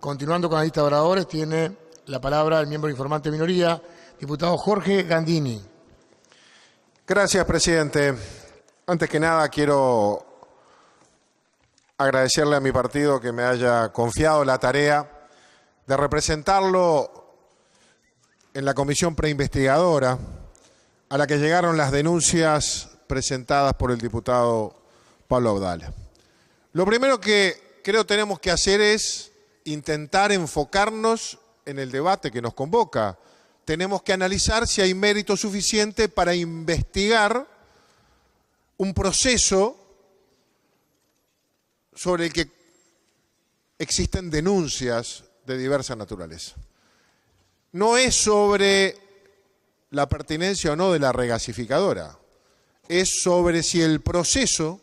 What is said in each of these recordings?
Continuando con la lista de oradores, tiene la palabra el miembro informante de minoría, diputado Jorge Gandini. Gracias, presidente. Antes que nada, quiero agradecerle a mi partido que me haya confiado la tarea de representarlo en la comisión preinvestigadora a la que llegaron las denuncias presentadas por el diputado Pablo Abdala. Lo primero que creo tenemos que hacer es intentar enfocarnos en el debate que nos convoca. Tenemos que analizar si hay mérito suficiente para investigar un proceso sobre el que existen denuncias de diversa naturaleza. No es sobre la pertinencia o no de la regasificadora, es sobre si el proceso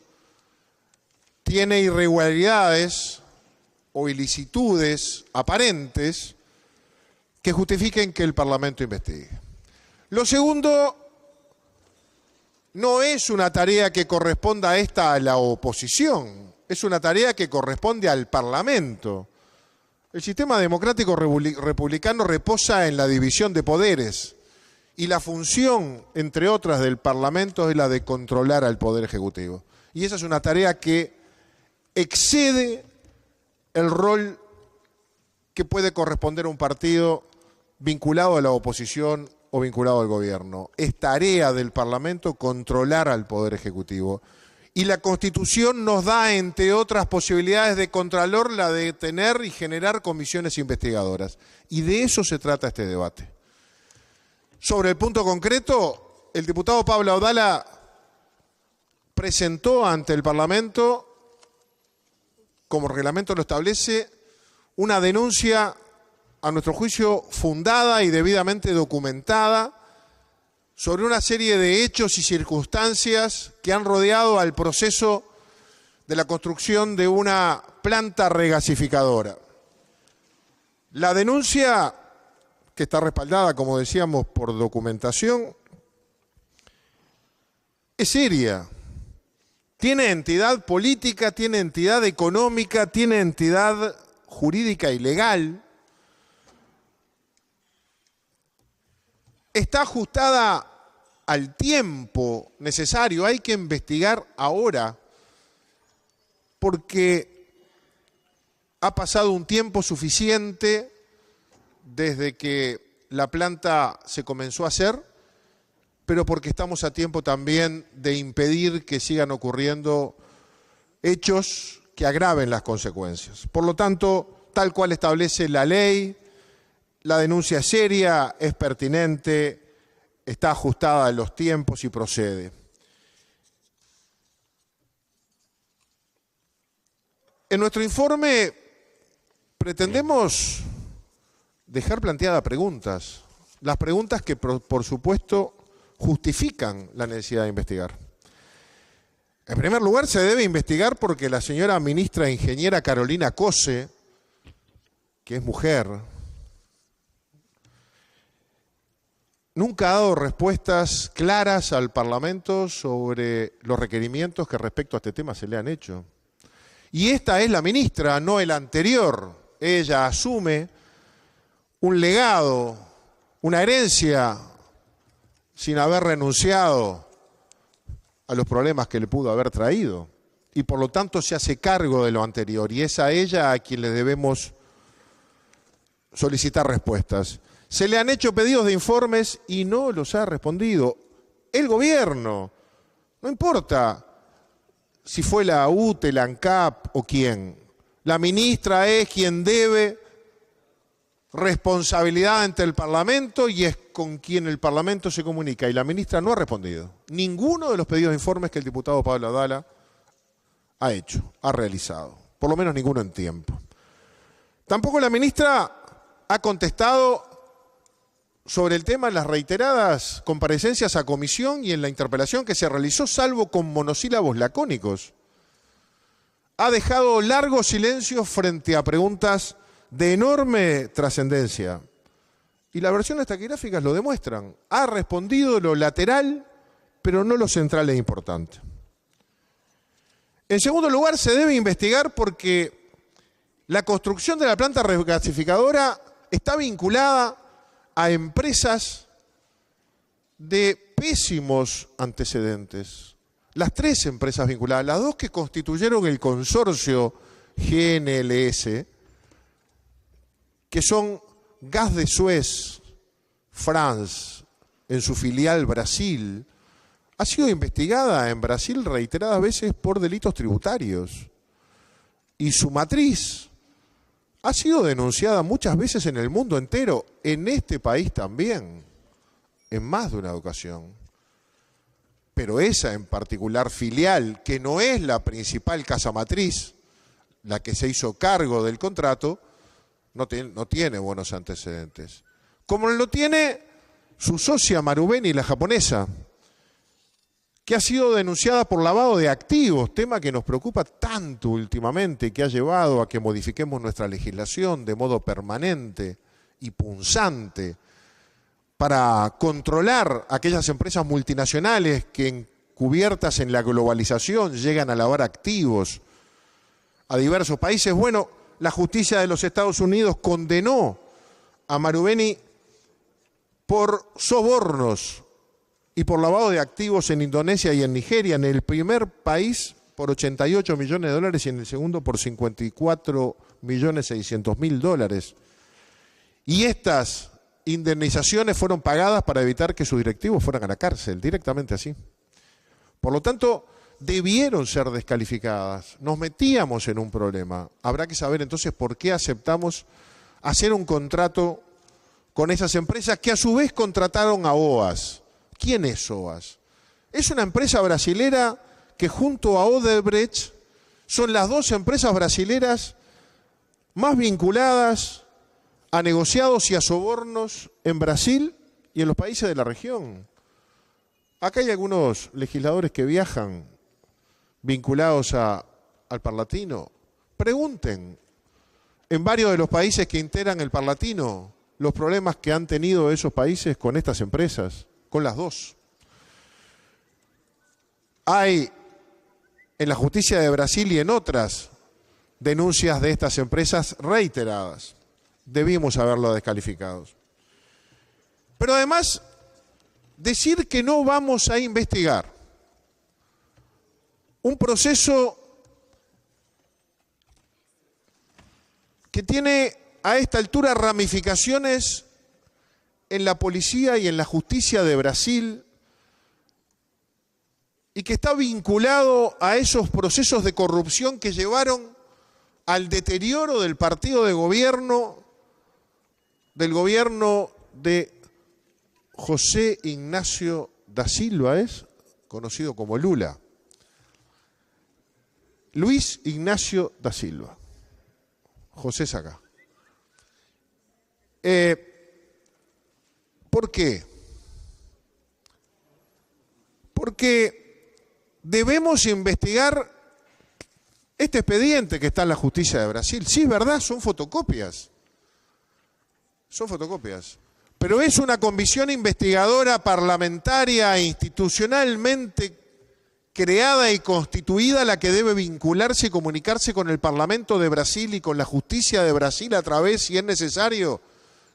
tiene irregularidades o ilicitudes aparentes que justifiquen que el Parlamento investigue. Lo segundo, no es una tarea que corresponda a la oposición, es una tarea que corresponde al Parlamento. El sistema democrático republicano reposa en la división de poderes y la función, entre otras, del Parlamento es la de controlar al Poder Ejecutivo. Y esa es una tarea que excede el rol que puede corresponder a un partido vinculado a la oposición o vinculado al gobierno. Es tarea del Parlamento controlar al Poder Ejecutivo. Y la Constitución nos da, entre otras posibilidades de contralor, la de tener y generar comisiones investigadoras. Y de eso se trata este debate. Sobre el punto concreto, el diputado Pablo Abdala presentó ante el Parlamento, como el reglamento lo establece, una denuncia, a nuestro juicio, fundada y debidamente documentada sobre una serie de hechos y circunstancias que han rodeado al proceso de la construcción de una planta regasificadora. La denuncia, que está respaldada, como decíamos, por documentación, es seria. Tiene entidad política, tiene entidad económica, tiene entidad jurídica y legal. Está ajustada al tiempo necesario. Hay que investigar ahora porque ha pasado un tiempo suficiente desde que la planta se comenzó a hacer, pero porque estamos a tiempo también de impedir que sigan ocurriendo hechos que agraven las consecuencias. Por lo tanto, tal cual establece la ley, la denuncia es seria, es pertinente, está ajustada a los tiempos y procede. En nuestro informe pretendemos dejar planteadas preguntas, las preguntas que por supuesto justifican la necesidad de investigar. En primer lugar, se debe investigar porque la señora ministra ingeniera Carolina Cose, que es mujer, nunca ha dado respuestas claras al Parlamento sobre los requerimientos que respecto a este tema se le han hecho. Y esta es la ministra, no el anterior. Ella asume un legado, una herencia, sin haber renunciado a los problemas que le pudo haber traído. Y por lo tanto se hace cargo de lo anterior. Y es a ella a quien le debemos solicitar respuestas. Se le han hecho pedidos de informes y no los ha respondido. El gobierno, no importa si fue la UTE, la ANCAP o quién. La ministra es quien debe responsabilidad ante el Parlamento y es con quien el Parlamento se comunica. Y la ministra no ha respondido. Ninguno de los pedidos de informes que el diputado Pablo Abdala ha hecho, ha realizado. Por lo menos ninguno en tiempo. Tampoco la ministra ha contestado sobre el tema en las reiteradas comparecencias a comisión y en la interpelación que se realizó, salvo con monosílabos lacónicos. Ha dejado largos silencios frente a preguntas de enorme trascendencia. Y las versiones taquigráficas lo demuestran. Ha respondido lo lateral, pero no lo central e importante. En segundo lugar, se debe investigar porque la construcción de la planta regasificadora está vinculada a empresas de pésimos antecedentes. Las tres empresas vinculadas, las dos que constituyeron el consorcio GNLS, que son Gas de Suez France, en su filial Brasil, ha sido investigada en Brasil reiteradas veces por delitos tributarios. Y su matriz ha sido denunciada muchas veces en el mundo entero, en este país también, en más de una ocasión. Pero esa en particular filial, que no es la principal casa matriz, la que se hizo cargo del contrato, no tiene buenos antecedentes. Como lo tiene su socia Marubeni, la japonesa, que ha sido denunciada por lavado de activos, tema que nos preocupa tanto últimamente, que ha llevado a que modifiquemos nuestra legislación de modo permanente y punzante para controlar aquellas empresas multinacionales que, encubiertas en la globalización, llegan a lavar activos a diversos países. Bueno, la justicia de los Estados Unidos condenó a Marubeni por sobornos y por lavado de activos en Indonesia y en Nigeria, en el primer país por 88 millones de dólares y en el segundo por 54.600.000 dólares. Y estas indemnizaciones fueron pagadas para evitar que sus directivos fueran a la cárcel, directamente así. Por lo tanto, debieron ser descalificadas. Nos metíamos en un problema. Habrá que saber entonces por qué aceptamos hacer un contrato con esas empresas que a su vez contrataron a OAS. ¿Quién es OAS? Es una empresa brasilera que junto a Odebrecht son las dos empresas brasileras más vinculadas a negociados y a sobornos en Brasil y en los países de la región. Acá hay algunos legisladores que viajan vinculados al Parlatino. Pregunten en varios de los países que integran el Parlatino los problemas que han tenido esos países con estas empresas. Con las dos. Hay en la justicia de Brasil y en otras denuncias de estas empresas reiteradas. Debimos haberlo descalificados. Pero además, decir que no vamos a investigar un proceso que tiene a esta altura ramificaciones en la policía y en la justicia de Brasil y que está vinculado a esos procesos de corrupción que llevaron al deterioro del partido de gobierno, del gobierno de José Ignacio da Silva, es conocido como Lula. Luis Ignacio da Silva. José Sacá. ¿Por qué? Porque debemos investigar este expediente que está en la justicia de Brasil. Sí, es verdad, son fotocopias. Son fotocopias. Pero es una comisión investigadora parlamentaria e institucionalmente creada y constituida la que debe vincularse y comunicarse con el Parlamento de Brasil y con la justicia de Brasil a través, si es necesario,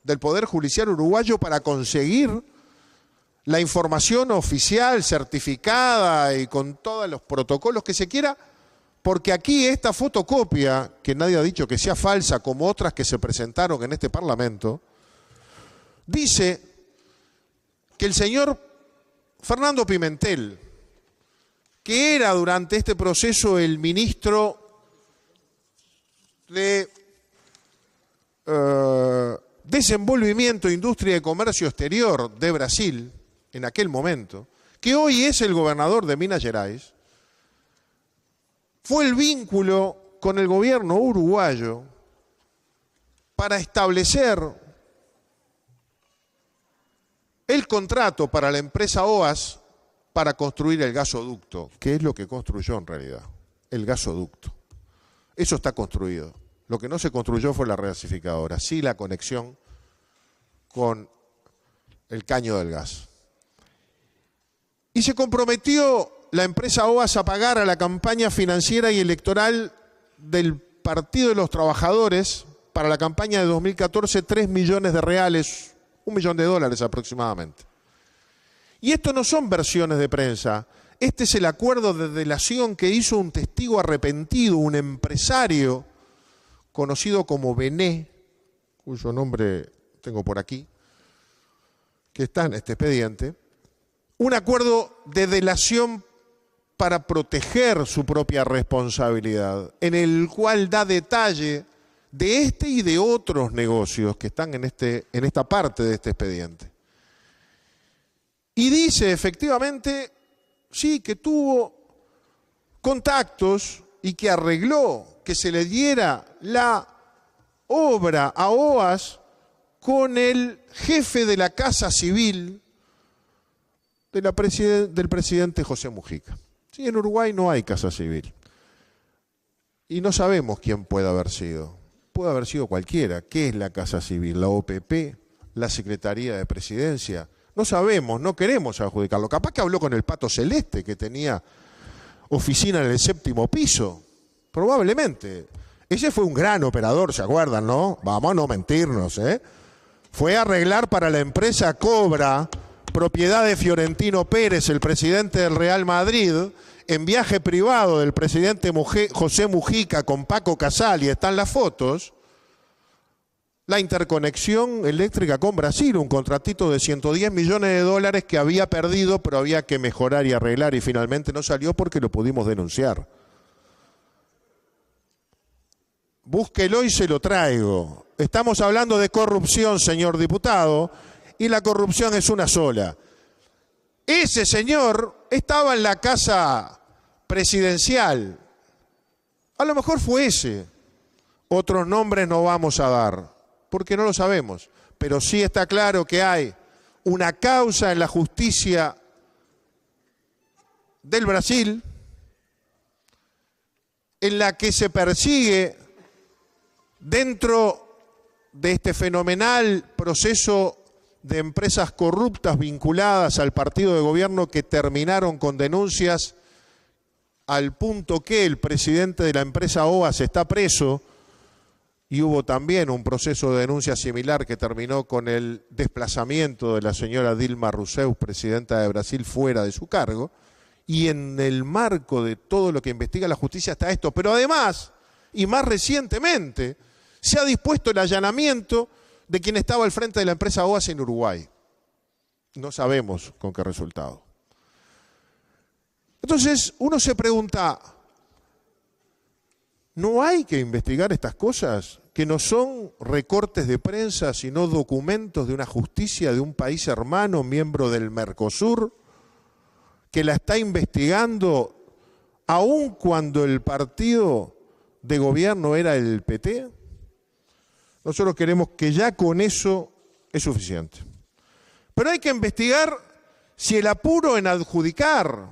del Poder Judicial uruguayo para conseguir la información oficial, certificada y con todos los protocolos que se quiera, porque aquí esta fotocopia, que nadie ha dicho que sea falsa como otras que se presentaron en este Parlamento, dice que el señor Fernando Pimentel, que era durante este proceso el ministro de Desenvolvimiento, Industria y Comercio Exterior de Brasil, en aquel momento, que hoy es el gobernador de Minas Gerais, fue el vínculo con el gobierno uruguayo para establecer el contrato para la empresa OAS para construir el gasoducto, que es lo que construyó en realidad, el gasoducto. Eso está construido. Lo que no se construyó fue la regasificadora, sí la conexión con el caño del gas. Y se comprometió la empresa OAS a pagar a la campaña financiera y electoral del Partido de los Trabajadores para la campaña de 2014 3 millones de reales, $1 millón aproximadamente. Y esto no son versiones de prensa. Este es el acuerdo de delación que hizo un testigo arrepentido, un empresario conocido como Bené, cuyo nombre tengo por aquí, que está en este expediente. Un acuerdo de delación para proteger su propia responsabilidad, en el cual da detalle de este y de otros negocios que están en esta parte de este expediente. Y dice efectivamente, sí, que tuvo contactos y que arregló que se le diera la obra a OAS con el jefe de la Casa Civil del presidente José Mujica. Sí, en Uruguay no hay Casa Civil. Y no sabemos quién puede haber sido. Puede haber sido cualquiera. ¿Qué es la Casa Civil? ¿La OPP? ¿La Secretaría de Presidencia? No sabemos, no queremos adjudicarlo. Capaz que habló con el Pato Celeste, que tenía oficina en el 7º piso. Probablemente. Ese fue un gran operador, ¿se acuerdan, no? Vamos a no mentirnos, ¿eh? Fue a arreglar para la empresa Cobra, propiedad de Fiorentino Pérez, el presidente del Real Madrid, en viaje privado del presidente José Mujica con Paco Casal, y están las fotos, la interconexión eléctrica con Brasil, un contratito de $110 millones que había perdido, pero había que mejorar y arreglar, y finalmente no salió porque lo pudimos denunciar. Búsquelo y se lo traigo. Estamos hablando de corrupción, señor diputado, y la corrupción es una sola. Ese señor estaba en la casa presidencial. A lo mejor fue ese. Otros nombres no vamos a dar, porque no lo sabemos. Pero sí está claro que hay una causa en la justicia del Brasil en la que se persigue, dentro de este fenomenal proceso de empresas corruptas vinculadas al partido de gobierno, que terminaron con denuncias al punto que el presidente de la empresa OAS está preso, y hubo también un proceso de denuncia similar que terminó con el desplazamiento de la señora Dilma Rousseff, presidenta de Brasil, fuera de su cargo. Y en el marco de todo lo que investiga la justicia está esto. Pero además, y más recientemente, se ha dispuesto el allanamiento de quien estaba al frente de la empresa OAS en Uruguay. No sabemos con qué resultado. Entonces, uno se pregunta, ¿no hay que investigar estas cosas? Que no son recortes de prensa, sino documentos de una justicia de un país hermano, miembro del Mercosur, que la está investigando aun cuando el partido de gobierno era el PT. Nosotros queremos que ya con eso es suficiente. Pero hay que investigar si el apuro en adjudicar,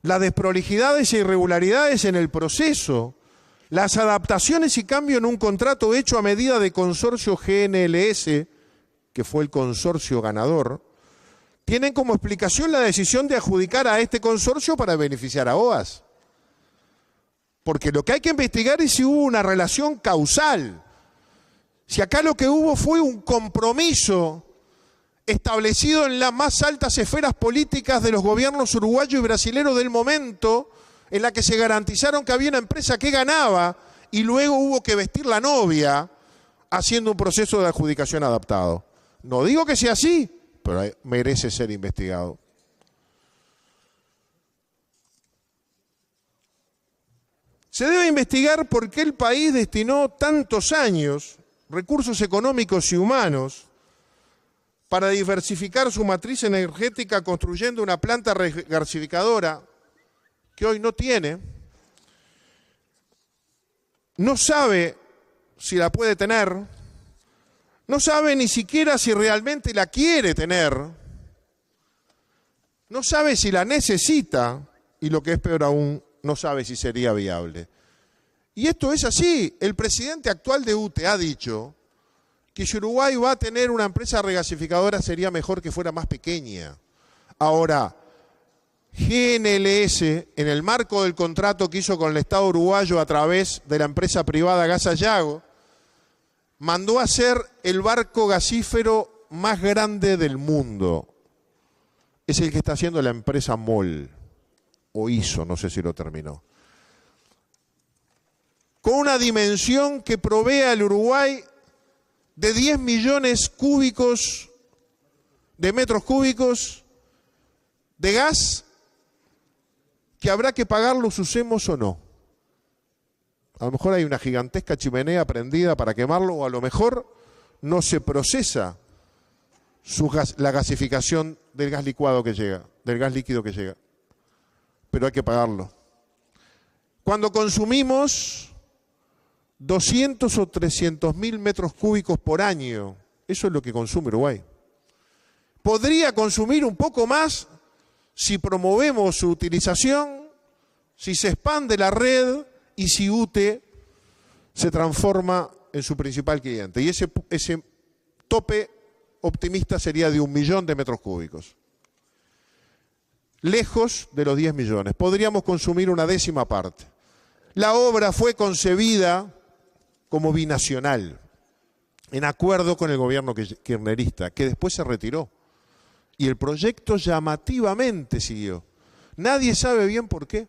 las desprolijidades e irregularidades en el proceso, las adaptaciones y cambio en un contrato hecho a medida de consorcio GNLS, que fue el consorcio ganador, tienen como explicación la decisión de adjudicar a este consorcio para beneficiar a OAS. Porque lo que hay que investigar es si hubo una relación causal. Si acá lo que hubo fue un compromiso establecido en las más altas esferas políticas de los gobiernos uruguayo y brasilero del momento, en la que se garantizaron que había una empresa que ganaba y luego hubo que vestir la novia haciendo un proceso de adjudicación adaptado. No digo que sea así, pero merece ser investigado. Se debe investigar por qué el país destinó tantos años, recursos económicos y humanos, para diversificar su matriz energética construyendo una planta regasificadora que hoy no tiene, no sabe si la puede tener, no sabe ni siquiera si realmente la quiere tener, no sabe si la necesita y, lo que es peor aún, no sabe si sería viable. Y esto es así. El presidente actual de UTE ha dicho que si Uruguay va a tener una empresa regasificadora sería mejor que fuera más pequeña. Ahora, GNLS, en el marco del contrato que hizo con el Estado uruguayo a través de la empresa privada Gas Sayago, mandó a hacer el barco gasífero más grande del mundo. Es el que está haciendo la empresa MOL, o hizo, no sé si lo terminó. Con una dimensión que provee al Uruguay de 10 millones cúbicos, de metros cúbicos de gas, que habrá que pagarlos, usemos o no. A lo mejor hay una gigantesca chimenea prendida para quemarlo, o a lo mejor no se procesa la gasificación del gas licuado que llega, del gas líquido que llega. Pero hay que pagarlo. Cuando consumimos 200 o 300 mil metros cúbicos por año, eso es lo que consume Uruguay. Podría consumir un poco más si promovemos su utilización, si se expande la red y si UTE se transforma en su principal cliente. Y ese tope optimista sería de 1 millón de metros cúbicos. Lejos de los 10 millones. Podríamos consumir una décima parte. La obra fue concebida como binacional, en acuerdo con el gobierno kirchnerista, que después se retiró. Y el proyecto llamativamente siguió. Nadie sabe bien por qué.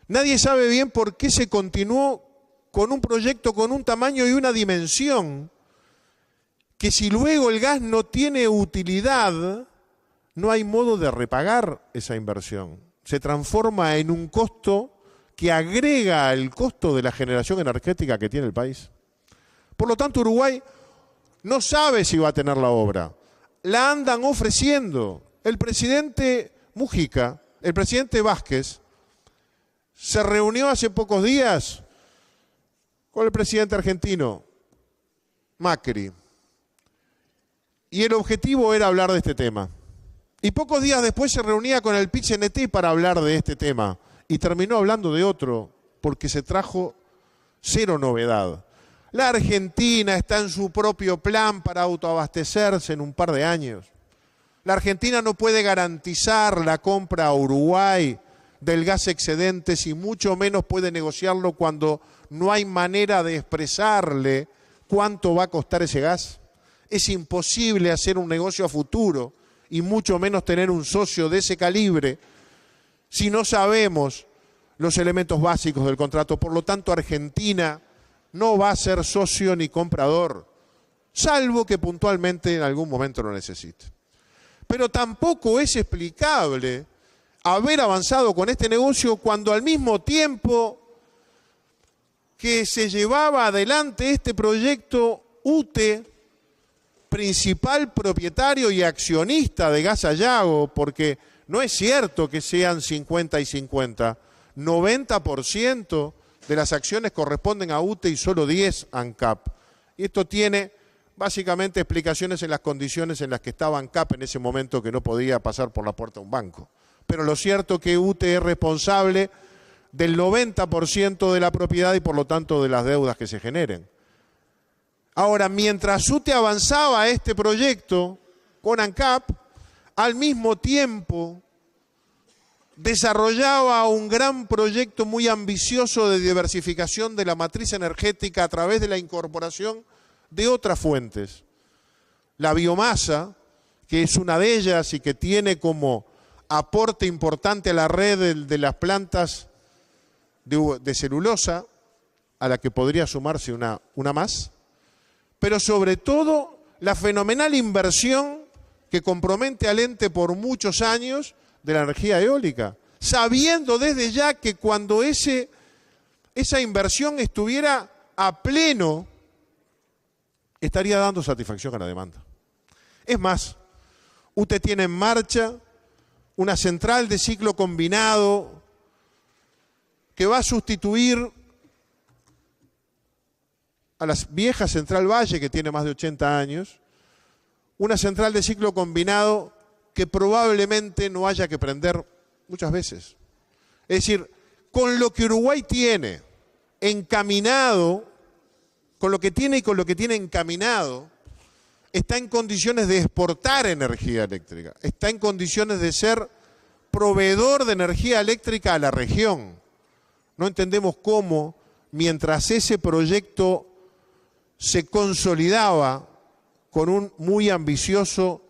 Nadie sabe bien por qué se continuó con un proyecto con un tamaño y una dimensión que si luego el gas no tiene utilidad, no hay modo de repagar esa inversión. Se transforma en un costo que agrega al costo de la generación energética que tiene el país. Por lo tanto, Uruguay no sabe si va a tener la obra. La andan ofreciendo. El presidente Mujica, el presidente Vázquez, se reunió hace pocos días con el presidente argentino, Macri. Y el objetivo era hablar de este tema. Y pocos días después se reunía con el PIT-CNT para hablar de este tema. Y terminó hablando de otro, porque se trajo cero novedad. La Argentina está en su propio plan para autoabastecerse en un par de años. La Argentina no puede garantizar la compra a Uruguay del gas excedente, y mucho menos puede negociarlo cuando no hay manera de expresarle cuánto va a costar ese gas. Es imposible hacer un negocio a futuro y mucho menos tener un socio de ese calibre si no sabemos los elementos básicos del contrato. Por lo tanto, Argentina no va a ser socio ni comprador, salvo que puntualmente en algún momento lo necesite. Pero tampoco es explicable haber avanzado con este negocio cuando al mismo tiempo que se llevaba adelante este proyecto, UTE, principal propietario y accionista de Gas Sayago, porque no es cierto que sean 50 y 50, 90% de las acciones corresponden a UTE y solo 10 a ANCAP. Y esto tiene básicamente explicaciones en las condiciones en las que estaba ANCAP en ese momento, que no podía pasar por la puerta de un banco. Pero lo cierto es que UTE es responsable del 90% de la propiedad y por lo tanto de las deudas que se generen. Ahora, mientras UTE avanzaba este proyecto con ANCAP, al mismo tiempo desarrollaba un gran proyecto muy ambicioso de diversificación de la matriz energética a través de la incorporación de otras fuentes. La biomasa, que es una de ellas y que tiene como aporte importante a la red de las plantas de celulosa, a la que podría sumarse una más, pero sobre todo la fenomenal inversión que compromete al ente por muchos años de la energía eólica, sabiendo desde ya que cuando esa inversión estuviera a pleno, estaría dando satisfacción a la demanda. Es más, usted tiene en marcha una central de ciclo combinado que va a sustituir a la vieja Central Valle, que tiene más de 80 años, una central de ciclo combinado que probablemente no haya que prender muchas veces. Es decir, con lo que Uruguay tiene encaminado, con lo que tiene y con lo que tiene encaminado, está en condiciones de exportar energía eléctrica, está en condiciones de ser proveedor de energía eléctrica a la región. No entendemos cómo, mientras ese proyecto se consolidaba con un muy ambicioso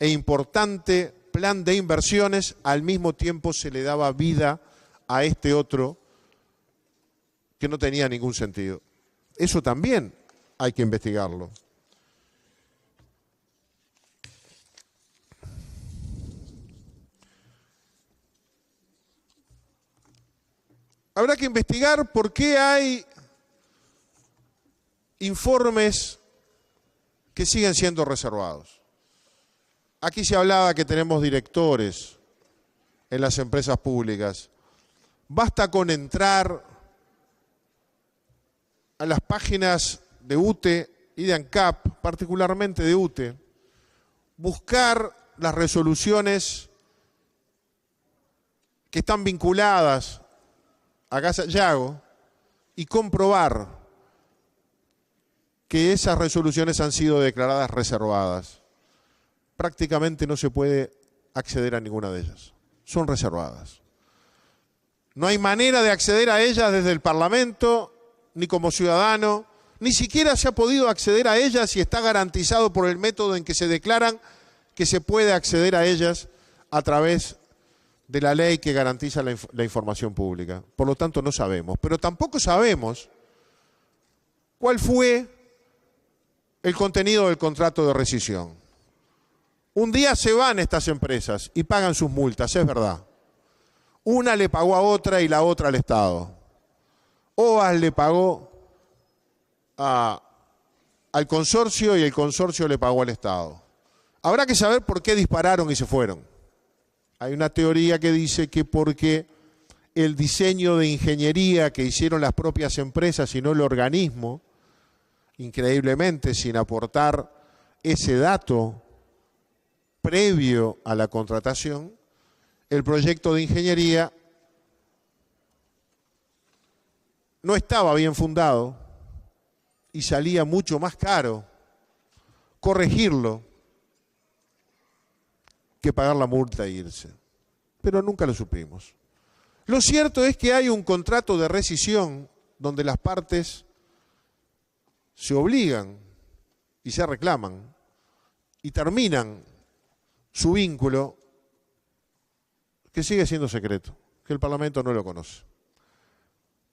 e importante plan de inversiones, al mismo tiempo se le daba vida a este otro que no tenía ningún sentido. Eso también hay que investigarlo. Habrá que investigar por qué hay informes que siguen siendo reservados. Aquí se hablaba que tenemos directores en las empresas públicas. Basta con entrar a las páginas de UTE y de ANCAP, particularmente de UTE, buscar las resoluciones que están vinculadas a Gas Sayago y comprobar que esas resoluciones han sido declaradas reservadas. Prácticamente no se puede acceder a ninguna de ellas. Son reservadas. No hay manera de acceder a ellas desde el Parlamento, ni como ciudadano, ni siquiera se ha podido acceder a ellas y está garantizado por el método en que se declaran que se puede acceder a ellas a través de la ley que garantiza la información pública. Por lo tanto, no sabemos. Pero tampoco sabemos cuál fue el contenido del contrato de rescisión. Un día se van estas empresas y pagan sus multas, es verdad. Una le pagó a otra y la otra al Estado. OAS le pagó al consorcio y el consorcio le pagó al Estado. Habrá que saber por qué dispararon y se fueron. Hay una teoría que dice que porque el diseño de ingeniería que hicieron las propias empresas y no el organismo, increíblemente sin aportar ese dato previo a la contratación, el proyecto de ingeniería no estaba bien fundado y salía mucho más caro corregirlo que pagar la multa e irse. Pero nunca lo supimos. Lo cierto es que hay un contrato de rescisión donde las partes se obligan y se reclaman y terminan su vínculo, que sigue siendo secreto, que el Parlamento no lo conoce.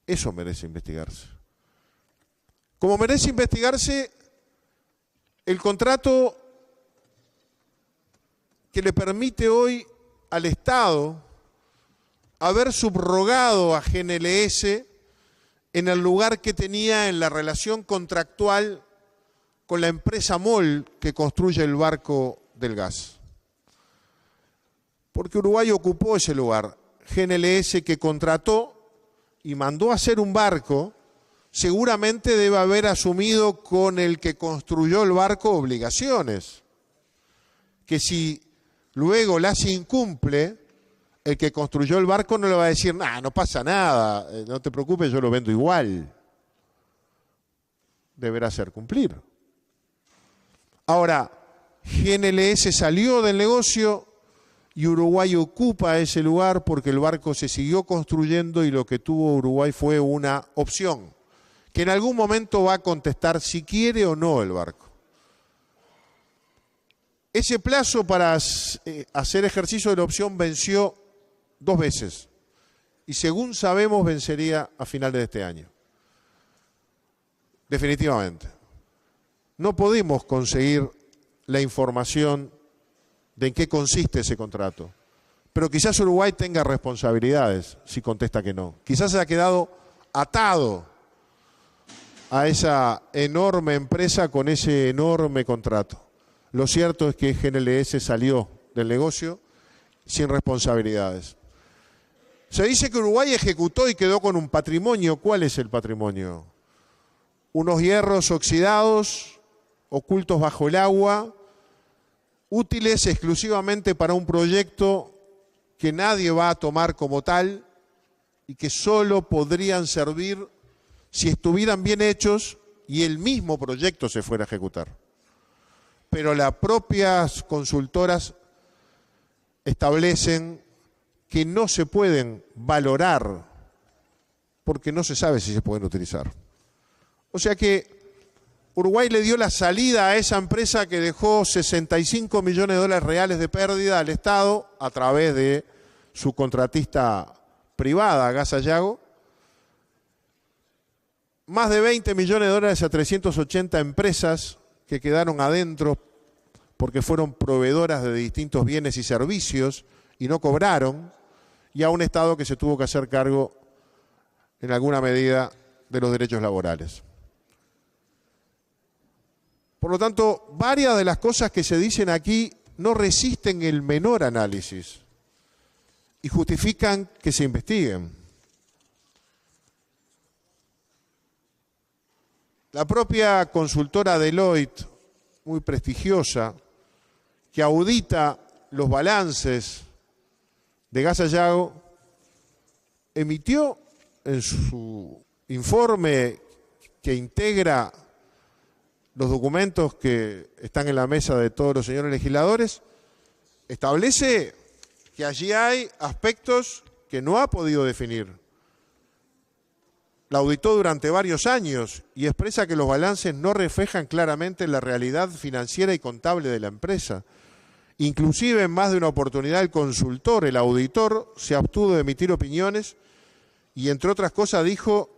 Eso merece investigarse. Como merece investigarse el contrato que le permite hoy al Estado haber subrogado a GNLS en el lugar que tenía en la relación contractual con la empresa MOL que construye el barco del gas. Porque Uruguay ocupó ese lugar. GNLS, que contrató y mandó a hacer un barco, seguramente debe haber asumido con el que construyó el barco obligaciones, que si luego las incumple, el que construyó el barco no le va a decir, no pasa nada, no te preocupes, yo lo vendo igual. Deberá hacer cumplir. Ahora, GNLS salió del negocio y Uruguay ocupa ese lugar porque el barco se siguió construyendo y lo que tuvo Uruguay fue una opción, que en algún momento va a contestar si quiere o no el barco. Ese plazo para hacer ejercicio de la opción venció 2 veces y según sabemos vencería a finales de este año. Definitivamente. No pudimos conseguir la información de en qué consiste ese contrato, pero quizás Uruguay tenga responsabilidades si contesta que no. Quizás se ha quedado atado a esa enorme empresa con ese enorme contrato. Lo cierto es que GNLS salió del negocio sin responsabilidades. Se dice que Uruguay ejecutó y quedó con un patrimonio. ¿Cuál es el patrimonio? Unos hierros oxidados, ocultos bajo el agua, útiles exclusivamente para un proyecto que nadie va a tomar como tal y que solo podrían servir si estuvieran bien hechos y el mismo proyecto se fuera a ejecutar. Pero las propias consultoras establecen que no se pueden valorar porque no se sabe si se pueden utilizar. O sea que Uruguay le dio la salida a esa empresa que dejó 65 millones de dólares reales de pérdida al Estado a través de su contratista privada, Gas Sayago. Más de 20 millones de dólares a 380 empresas que quedaron adentro porque fueron proveedoras de distintos bienes y servicios y no cobraron, y a un Estado que se tuvo que hacer cargo en alguna medida de los derechos laborales. Por lo tanto, varias de las cosas que se dicen aquí no resisten el menor análisis y justifican que se investiguen. La propia consultora Deloitte, muy prestigiosa, que audita los balances de Gas Sayago, emitió en su informe que integra los documentos que están en la mesa de todos los señores legisladores, establece que allí hay aspectos que no ha podido definir. La auditó durante varios años y expresa que los balances no reflejan claramente la realidad financiera y contable de la empresa. Inclusive en más de una oportunidad el consultor, el auditor, se abstuvo de emitir opiniones y entre otras cosas dijo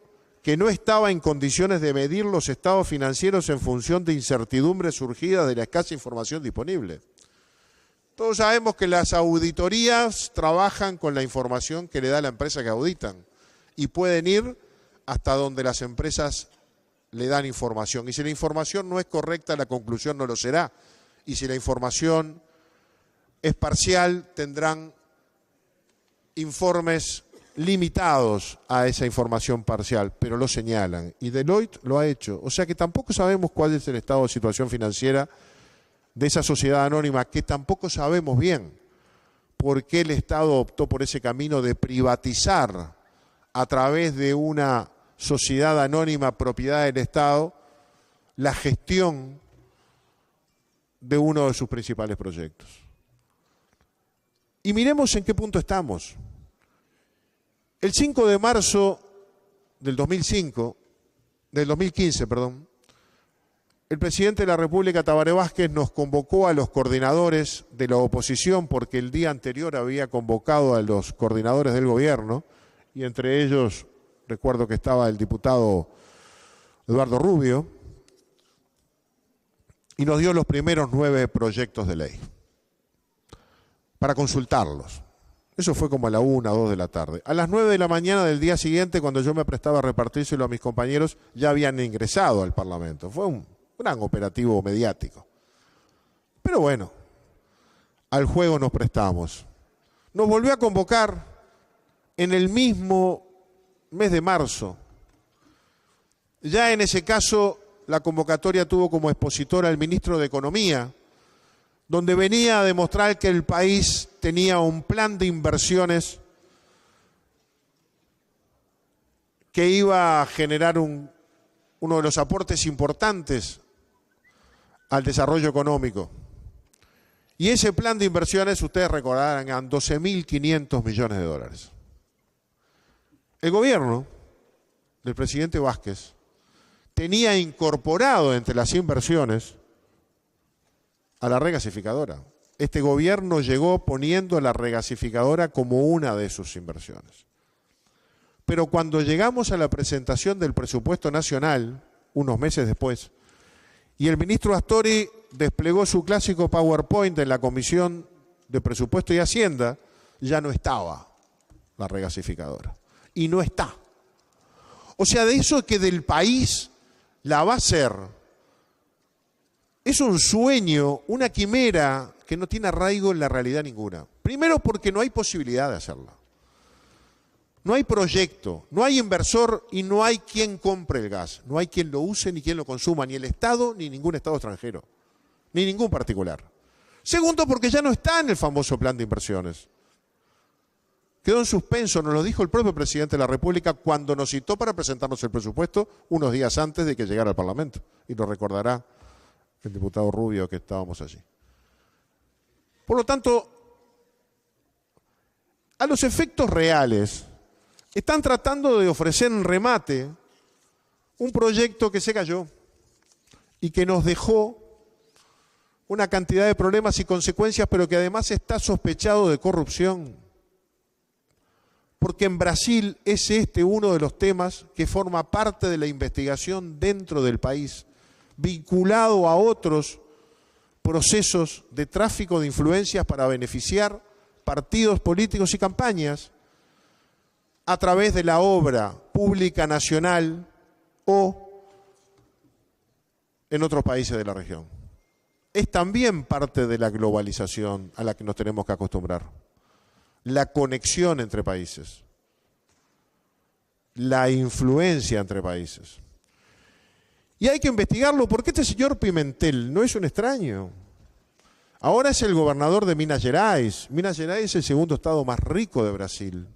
que no estaba en condiciones de medir los estados financieros en función de incertidumbres surgidas de la escasa información disponible. Todos sabemos que las auditorías trabajan con la información que le da la empresa que auditan y pueden ir hasta donde las empresas le dan información. Y si la información no es correcta, la conclusión no lo será. Y si la información es parcial, tendrán informes limitados a esa información parcial, pero lo señalan. Y Deloitte lo ha hecho. O sea que tampoco sabemos cuál es el estado de situación financiera de esa sociedad anónima, que tampoco sabemos bien por qué el Estado optó por ese camino de privatizar a través de una sociedad anónima propiedad del Estado la gestión de uno de sus principales proyectos. Y miremos en qué punto estamos. El 5 de marzo del 2015, el presidente de la República, Tabaré Vázquez, nos convocó a los coordinadores de la oposición porque el día anterior había convocado a los coordinadores del gobierno y entre ellos recuerdo que estaba el diputado Eduardo Rubio y nos dio los primeros 9 proyectos de ley para consultarlos. Eso fue como a la 1 o 2 de la tarde. A las 9 de la mañana del día siguiente, cuando yo me prestaba a repartírselo a mis compañeros, ya habían ingresado al Parlamento. Fue un gran operativo mediático. Pero bueno, al juego nos prestamos. Nos volvió a convocar en el mismo mes de marzo. Ya en ese caso, la convocatoria tuvo como expositor al ministro de Economía, donde venía a demostrar que el país tenía un plan de inversiones que iba a generar uno de los aportes importantes al desarrollo económico. Y ese plan de inversiones, ustedes recordarán, eran 12.500 millones de dólares. El gobierno del presidente Vázquez tenía incorporado entre las inversiones a la regasificadora. Este gobierno llegó poniendo a la regasificadora como una de sus inversiones. Pero cuando llegamos a la presentación del presupuesto nacional, unos meses después, y el ministro Astori desplegó su clásico PowerPoint en la Comisión de Presupuesto y Hacienda, ya no estaba la regasificadora. Y no está. O sea, de eso que del país la va a hacer, es un sueño, una quimera que no tiene arraigo en la realidad ninguna. Primero porque no hay posibilidad de hacerla. No hay proyecto, no hay inversor y no hay quien compre el gas. No hay quien lo use ni quien lo consuma, ni el Estado ni ningún Estado extranjero, ni ningún particular. Segundo, porque ya no está en el famoso plan de inversiones. Quedó en suspenso, nos lo dijo el propio presidente de la República cuando nos citó para presentarnos el presupuesto unos días antes de que llegara al Parlamento. Y lo recordará el diputado Rubio que estábamos allí. Por lo tanto, a los efectos reales, están tratando de ofrecer en remate un proyecto que se cayó y que nos dejó una cantidad de problemas y consecuencias, pero que además está sospechado de corrupción. Porque en Brasil es este uno de los temas que forma parte de la investigación dentro del país, vinculado a otros procesos de tráfico de influencias para beneficiar partidos políticos y campañas a través de la obra pública nacional o en otros países de la región. Es también parte de la globalización a la que nos tenemos que acostumbrar. La conexión entre países, la influencia entre países. Y hay que investigarlo porque este señor Pimentel no es un extraño. Ahora es el gobernador de Minas Gerais. Minas Gerais es el segundo estado más rico de Brasil,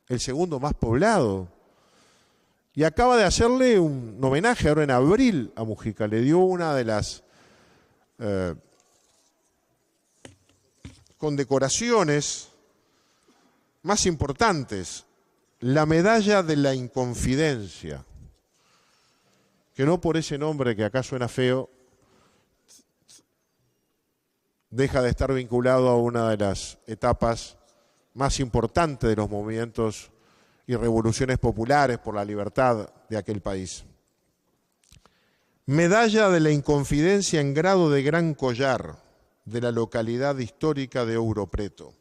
el segundo más poblado. Y acaba de hacerle un homenaje ahora en abril a Mujica. Le dio una de las condecoraciones más importantes, la medalla de la inconfidencia, que no por ese nombre que acá suena feo, deja de estar vinculado a una de las etapas más importantes de los movimientos y revoluciones populares por la libertad de aquel país. Medalla de la inconfidencia en grado de gran collar de la localidad histórica de Ouro Preto.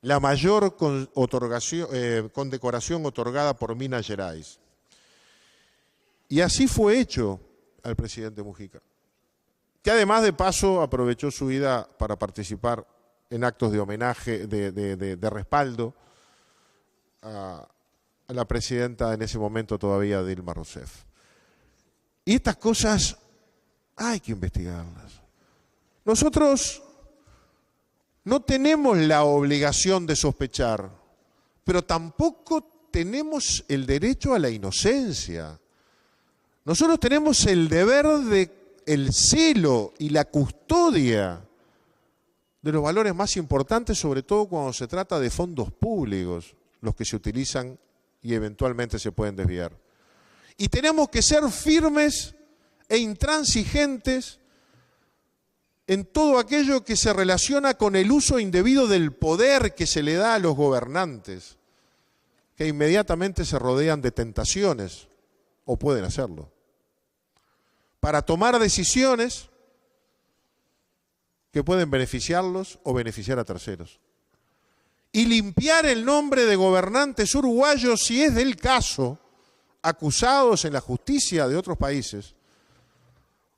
La mayor condecoración otorgada por Minas Gerais. Y así fue hecho al presidente Mujica, que además de paso aprovechó su vida para participar en actos de homenaje, de respaldo a la presidenta en ese momento todavía, Dilma Rousseff. Y estas cosas hay que investigarlas. Nosotros no tenemos la obligación de sospechar, pero tampoco tenemos el derecho a la inocencia. Nosotros tenemos el deber del celo y la custodia de los valores más importantes, sobre todo cuando se trata de fondos públicos, los que se utilizan y eventualmente se pueden desviar. Y tenemos que ser firmes e intransigentes en todo aquello que se relaciona con el uso indebido del poder que se le da a los gobernantes, que inmediatamente se rodean de tentaciones, o pueden hacerlo, para tomar decisiones que pueden beneficiarlos o beneficiar a terceros. Y limpiar el nombre de gobernantes uruguayos, si es del caso, acusados en la justicia de otros países,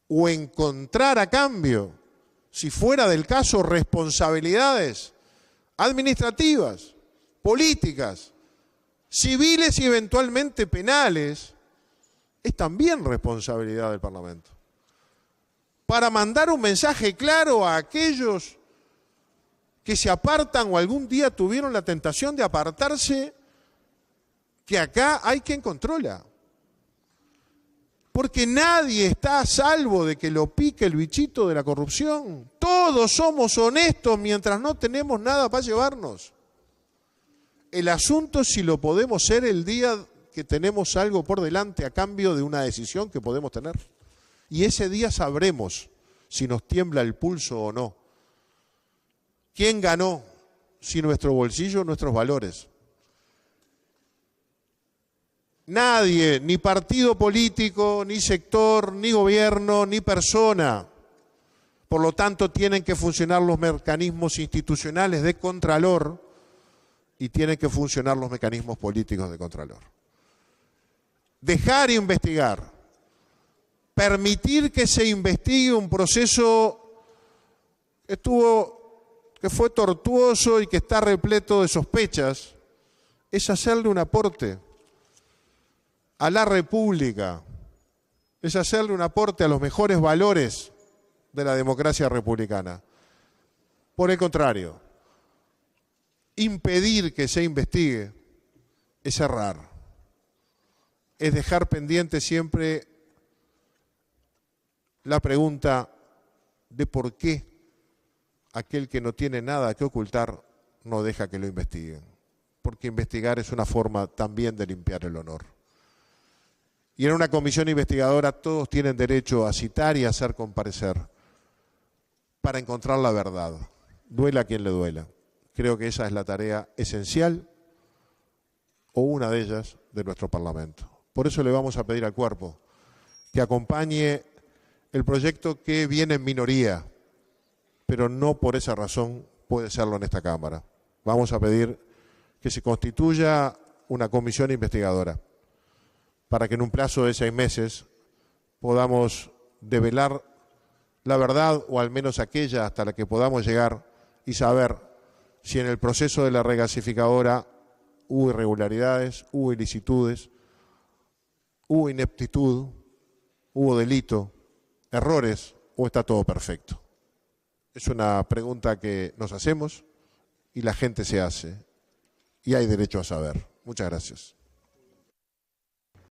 o encontrar a cambio, si fuera del caso, responsabilidades administrativas, políticas, civiles y eventualmente penales, es también responsabilidad del Parlamento. Para mandar un mensaje claro a aquellos que se apartan o algún día tuvieron la tentación de apartarse, que acá hay quien controla. Porque nadie está a salvo de que lo pique el bichito de la corrupción. Todos somos honestos mientras no tenemos nada para llevarnos. El asunto es si lo podemos ser el día que tenemos algo por delante a cambio de una decisión que podemos tener. Y ese día sabremos si nos tiembla el pulso o no. ¿Quién ganó? Si nuestro bolsillo o nuestros valores. Nadie, ni partido político, ni sector, ni gobierno, ni persona. Por lo tanto, tienen que funcionar los mecanismos institucionales de contralor y tienen que funcionar los mecanismos políticos de contralor. Dejar investigar, permitir que se investigue un proceso que fue tortuoso y que está repleto de sospechas, es hacerle un aporte a la República, es hacerle un aporte a los mejores valores de la democracia republicana. Por el contrario, impedir que se investigue es errar, es dejar pendiente siempre la pregunta de por qué aquel que no tiene nada que ocultar no deja que lo investiguen. porque investigar es una forma también de limpiar el honor. Y en una comisión investigadora todos tienen derecho a citar y a hacer comparecer para encontrar la verdad, duela a quien le duela. Creo que esa es la tarea esencial o una de ellas de nuestro Parlamento. Por eso le vamos a pedir al cuerpo que acompañe el proyecto que viene en minoría, pero no por esa razón puede serlo en esta Cámara. Vamos a pedir que se constituya una comisión investigadora para que en un plazo de 6 meses podamos develar la verdad, o al menos aquella hasta la que podamos llegar, y saber si en el proceso de la regasificadora hubo irregularidades, hubo ilicitudes, hubo ineptitud, hubo delito, errores, o está todo perfecto. Es una pregunta que nos hacemos y la gente se hace, y hay derecho a saber. Muchas gracias.